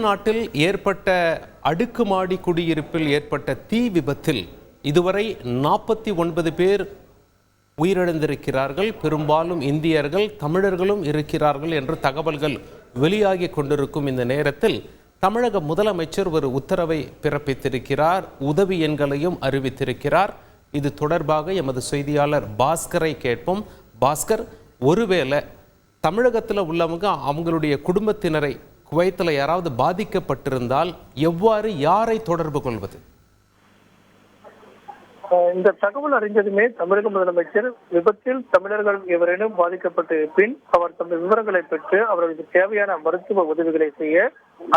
நாட்டில் ஏற்பட்ட அடுக்குமாடி குடியிருப்பில் ஏற்பட்ட தீ விபத்தில் இதுவரை 49 பேர் உயிரிழந்திருக்கிறார்கள். பெரும்பாலும் இந்தியர்கள், தமிழர்களும் இருக்கிறார்கள் என்று தகவல்கள் வெளியாகி கொண்டிருக்கும் இந்த நேரத்தில் தமிழக முதலமைச்சர் ஒரு உத்தரவை பிறப்பித்திருக்கிறார். உதவி எண்களையும் அறிவித்திருக்கிறார். இது தொடர்பாக எமது செய்தியாளர் பாஸ்கரை கேட்போம். பாஸ்கர், ஒருவேளை தமிழகத்தில் உள்ளவங்க அவங்களுடைய குடும்பத்தினரை குவைத்தில் யாராவது பாதிக்கப்பட்டிருந்தால் எவ்வாறு, யாரை தொடர்பு கொள்வது? இந்த தகவல் அறிந்ததுமே தமிழக முதலமைச்சர் விபத்தில் தமிழர்கள் எவரேனும் பாதிக்கப்பட்டு பின் அவர் தமது விவரங்களை பெற்று அவர்களுக்கு தேவையான மருத்துவ உதவிகளை செய்ய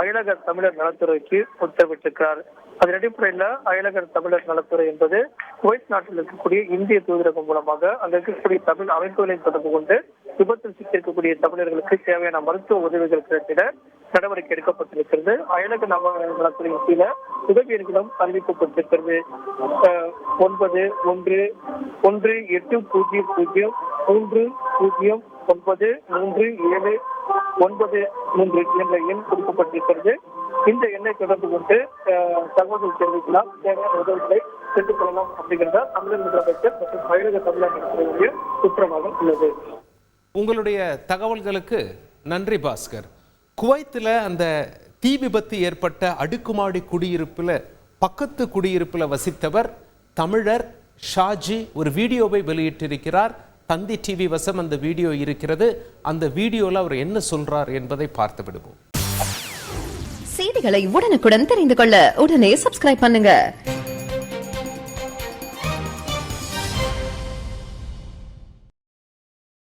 அயலக தமிழர் நலத்துறைக்கு உத்தரவிட்டிருக்கிறார். அதன் அடிப்படையில் அயலக தமிழர் நலத்துறை என்பது குவைத் நாட்டில் இருக்கக்கூடிய இந்திய தூதரகம் மூலமாக அங்க இருக்கக்கூடிய தமிழ் அமைப்புகளை தொடர்பு கொண்டு விபத்தில் சிக்கியிருக்கக்கூடிய தமிழர்களுக்கு தேவையான மருத்துவ உதவிகள் கிடைத்திட நடவடிக்கை எடுக்கப்பட்டிருக்கிறது. அயலக நலத்துறையின் கீழே உதவி எண்களும் அறிவிக்கப்பட்டிருக்கிறது. 911830903793 என்ற எண் கொடுக்கப்பட்டிருக்கிறது. இந்த எண்ணை தொடர்பு கொண்டு தகவல்கள் தெரிவிக்கலாம், தேவையான உதவிகளை பெற்றுக் கொள்ளலாம் அப்படிங்கிறத தமிழக முதலமைச்சர் மற்றும் அயலக தமிழக நலத்துறையுடைய உத்தரவாக உள்ளது. உங்களுடைய தகவல்களுக்கு நன்றி பாஸ்கர். குவைத்தில் அந்த தீ விபத்து ஏற்பட்ட அடுக்குமாடி குடியிருப்பில், பக்கத்து குடியிருப்பில் வசித்தவர் தமிழர் ஷாஜி ஒரு வீடியோவை வெளியிட்டிருக்கிறார். தந்தி டிவி வசம் அந்த வீடியோ இருக்கிறது. அந்த வீடியோவில் அவர் என்ன சொல்றார் என்பதை பார்த்து விடுவோம். செய்திகளை உடனுக்குடன் தெரிந்து கொள்ள உடனே சப்ஸ்கிரைப் பண்ணுங்க.